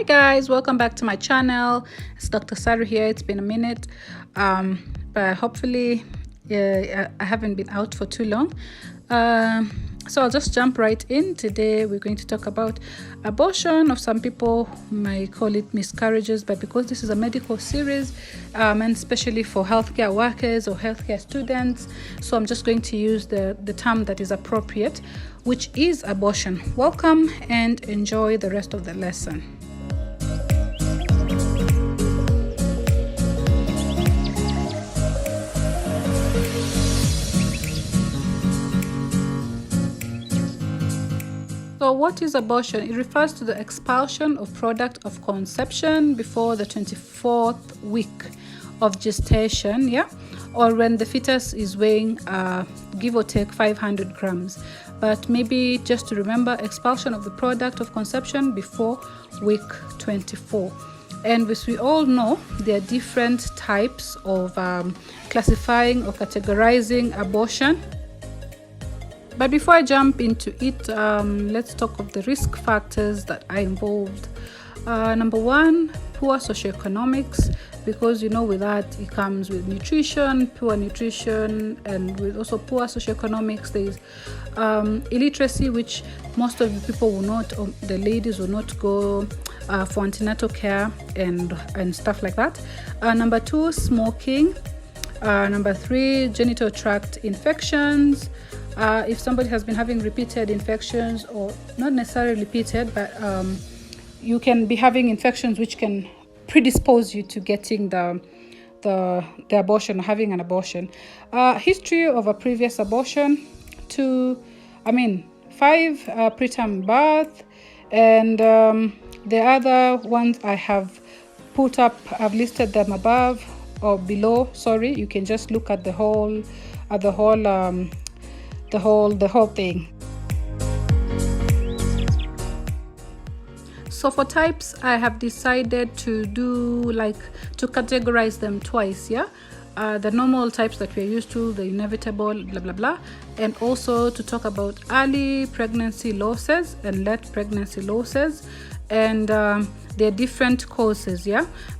Hi guys, welcome back to my channel. It's Dr. Saru here. It's been a minute, but hopefully I haven't been out for too long. So I'll just jump right in. Today we're going to talk about abortion, or some people might call it miscarriages, but because this is a medical series, and especially for healthcare workers or healthcare students, so I'm just going to use the term that is appropriate, which is abortion. Welcome and enjoy the rest of the lesson. So what is abortion? It refers to the expulsion of product of conception before the 24th week of gestation, or when the fetus is weighing give or take 500 grams. But maybe just to remember, expulsion of the product of conception before week 24. And as we all know, there are different types of classifying or categorizing abortion. But before I jump into it, let's talk of the risk factors that are involved. Number one, poor socioeconomics, because with that it comes with nutrition, poor nutrition, and with also poor socioeconomics. There is illiteracy, which most of the people will not, or the ladies will not go for antenatal care and stuff like that. Number two, smoking. Number three, genital tract infections. If somebody has been having repeated infections, or not necessarily repeated, but you can be having infections which can predispose you to getting the abortion, or having an abortion. History of a previous abortion. 5 preterm birth, and the other ones I have put up, I've listed them above or below. Sorry, you can just look at the whole thing. So for types, I have decided to to categorize them twice. The normal types that we're used to, the inevitable, blah blah blah, and also to talk about early pregnancy losses and late pregnancy losses, and their different causes.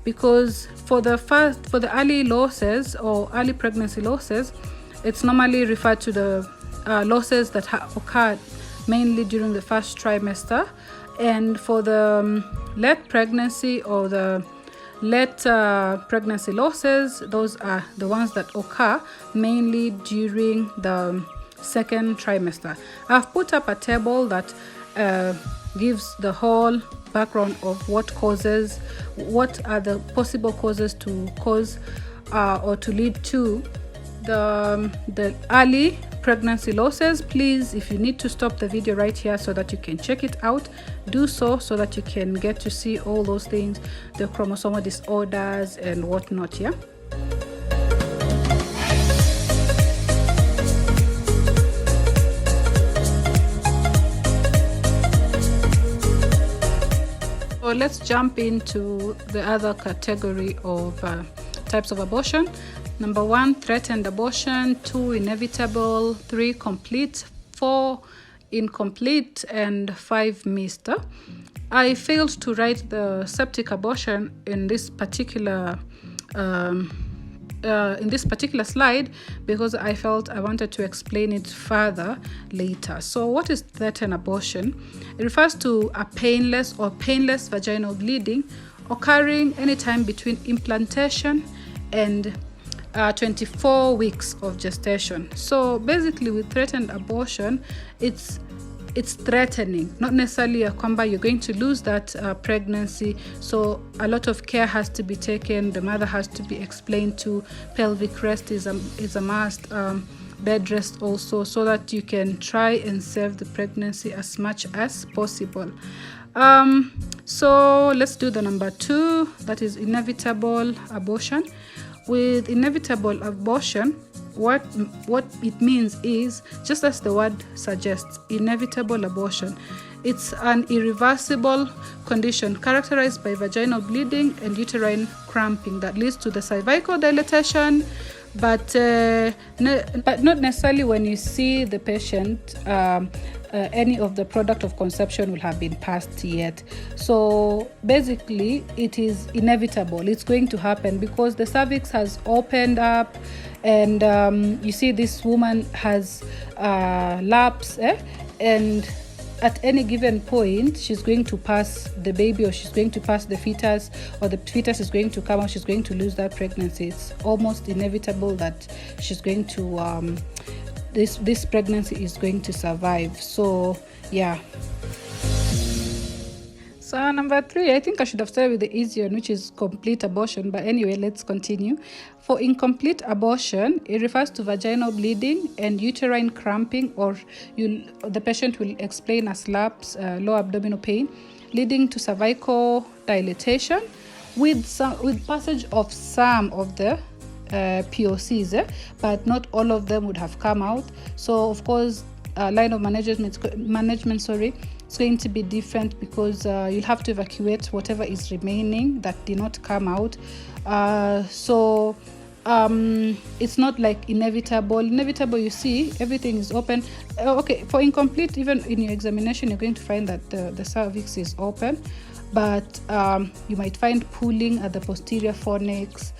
Because for the early losses or early pregnancy losses, it's normally referred to the losses that occurred mainly during the first trimester. And for the late pregnancy or the late pregnancy losses, those are the ones that occur mainly during the second trimester. I've put up a table that gives the whole background of what are the possible causes to cause or to lead to the early pregnancy losses. Please, if you need to stop the video right here so that you can check it out, do so that you can get to see all those things, the chromosomal disorders and whatnot. So let's jump into the other category of types of abortion. Number one, threatened abortion. 2, inevitable. 3, complete. 4, incomplete. And 5, missed. I failed to write the septic abortion in this particular slide because I felt I wanted to explain it further later. So what is threatened abortion? It refers to a painless vaginal bleeding occurring anytime between implantation and 24 weeks of gestation. So basically, with threatened abortion, it's threatening, not necessarily a kwamba you're going to lose that pregnancy. So a lot of care has to be taken. The mother has to be explained to. Pelvic rest is a must. Bed rest also, so that you can try and save the pregnancy as much as possible. So let's do the number 2, that is inevitable abortion. With inevitable abortion, what it means is, just as the word suggests, inevitable abortion. It's an irreversible condition characterized by vaginal bleeding and uterine cramping that leads to the cervical dilatation, but not necessarily when you see the patient. Any of the product of conception will have been passed yet. So basically it is inevitable, it's going to happen because the cervix has opened up, and you see this woman has laps, and at any given point she's going to pass the baby, or she's going to pass the fetus, or the fetus is going to come out, she's going to lose that pregnancy. It's almost inevitable that she's going to this pregnancy is going to survive. So yeah. So number 3, I think I should have started with the easy one, which is complete abortion. But anyway, let's continue. For incomplete abortion, it refers to vaginal bleeding and uterine cramping, or the patient will explain as LAPS, low abdominal pain, leading to cervical dilatation with passage of some of the POCs, but not all of them would have come out. So of course, line of management it's going to be different, because you'll have to evacuate whatever is remaining that did not come out. So it's not like inevitable. You see everything is open. Okay, for incomplete, even in your examination you're going to find that the cervix is open, but you might find pooling at the posterior fornix,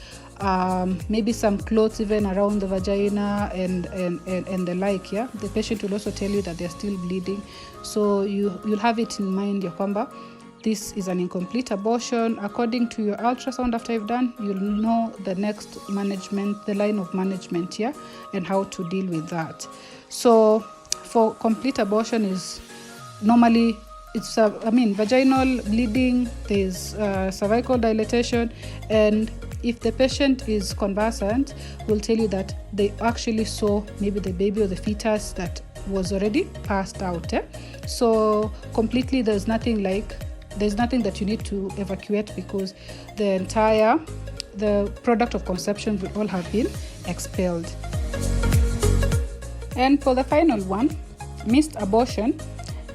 maybe some clots even around the vagina and the like. Yeah, the patient will also tell you that they're still bleeding, so you'll have it in mind, Yakwamba. This is an incomplete abortion. According to your ultrasound after you've done, you'll know the next management, the line of management, yeah, and how to deal with that. So for complete abortion is normally it's vaginal bleeding, there's cervical dilatation, and if the patient is conversant, we'll tell you that they actually saw maybe the baby or the fetus that was already passed out. So completely there's nothing that you need to evacuate, because the product of conception will all have been expelled. And for the final one, missed abortion,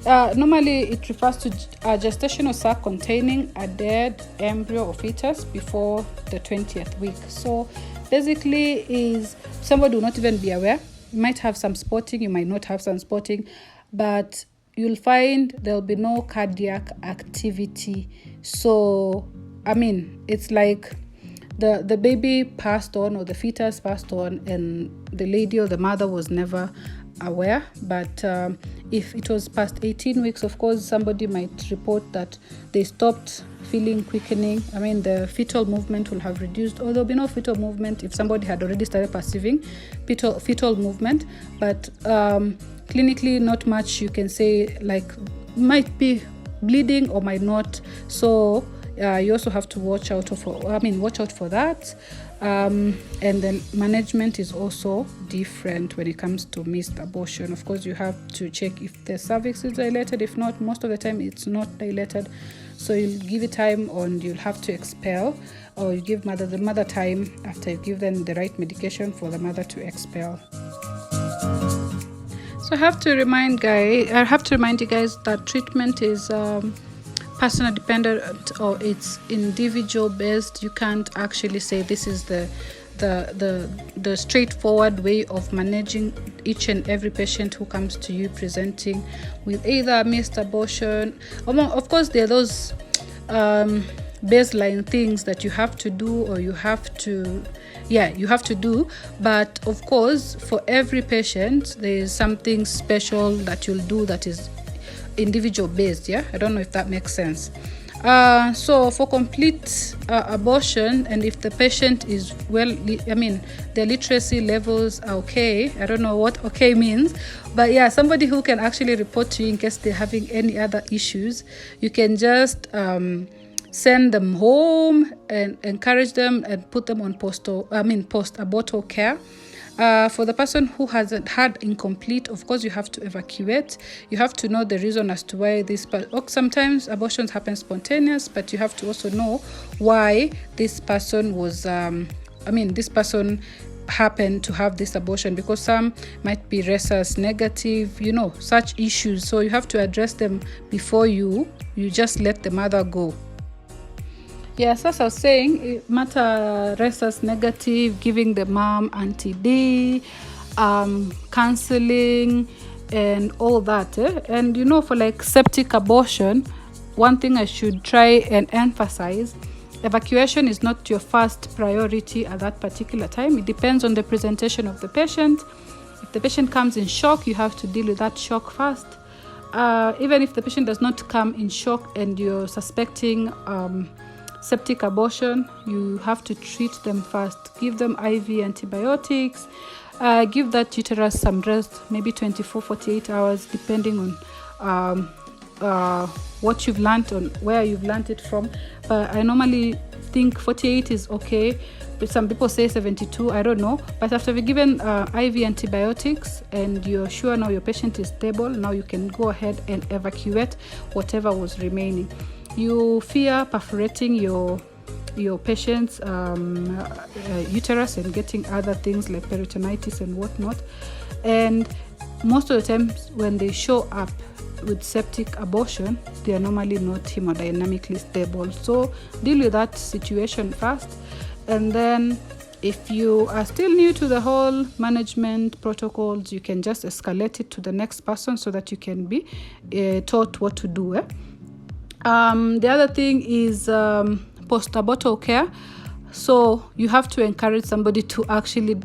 normally it refers to a gestational sac containing a dead embryo or fetus before the 20th week. So basically is somebody will not even be aware. You might have some spotting, you might not have some spotting, but you'll find there'll be no cardiac activity. So it's like the baby passed on, or the fetus passed on, and the lady or the mother was never aware. But if it was past 18 weeks, of course somebody might report that they stopped feeling quickening. The fetal movement will have reduced, or there'll be no fetal movement if somebody had already started perceiving fetal movement. But clinically not much you can say, like might be bleeding or might not. So you also have to watch out for that. And then management is also different when it comes to missed abortion. Of course, you have to check if the cervix is dilated. If not, most of the time it's not dilated, so you'll give it time, and you'll have to expel, or you give the mother time after you give them the right medication for the mother to expel. So I have to remind you guys that treatment is personal dependent, or it's individual based. You can't actually say this is the straightforward way of managing each and every patient who comes to you presenting with either missed abortion. Of course, there are those baseline things that you have to do, or you have to do, but of course for every patient there is something special that you'll do that is individual based. I don't know if that makes sense. So for complete abortion, and if the patient is their literacy levels are okay, I don't know what okay means, but somebody who can actually report to you in case they're having any other issues, you can just send them home and encourage them and put them on post-abortal care. For the person who hasn't had incomplete, of course you have to evacuate. You have to know the reason as to why sometimes abortions happen spontaneous, but you have to also know why this person happened to have this abortion, because some might be rhesus negative, such issues. So you have to address them before you just let the mother go. Yes, as I was saying, matter rhesus negative, giving the mom anti-D, counseling, and all that. And for like septic abortion, one thing I should try and emphasize: evacuation is not your first priority at that particular time. It depends on the presentation of the patient. If the patient comes in shock, you have to deal with that shock first. Even if the patient does not come in shock and you're suspecting septic abortion, you have to treat them first. Give them IV antibiotics. Give that uterus some rest, maybe 24-48 hours, depending on what you've learned, on where you've learned it from. But I normally think 48 is okay, but some people say 72, I don't know. But after we've given IV antibiotics and you're sure now your patient is stable, now you can go ahead and evacuate whatever was remaining. You fear perforating your patient's uterus and getting other things like peritonitis and whatnot. And most of the times when they show up with septic abortion, they are normally not hemodynamically stable. So deal with that situation first, and then if you are still new to the whole management protocols, you can just escalate it to the next person so that you can be taught what to do. The other thing is post-abortal care. So you have to encourage somebody to actually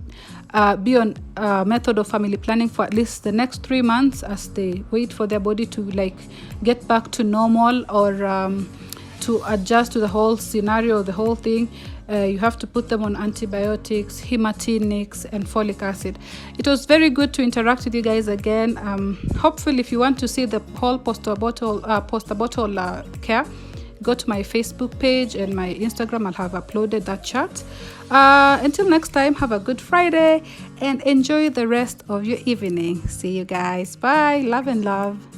be on a method of family planning for at least the next 3 months as they wait for their body to like get back to normal, or to adjust to the whole scenario, the whole thing. You have to put them on antibiotics, hematinics, and folic acid. It was very good to interact with you guys again. Hopefully, if you want to see the whole post-abortal care, go to my Facebook page and my Instagram. I'll have uploaded that chat. Until next time, have a good Friday and enjoy the rest of your evening. See you guys. Bye. Love and love.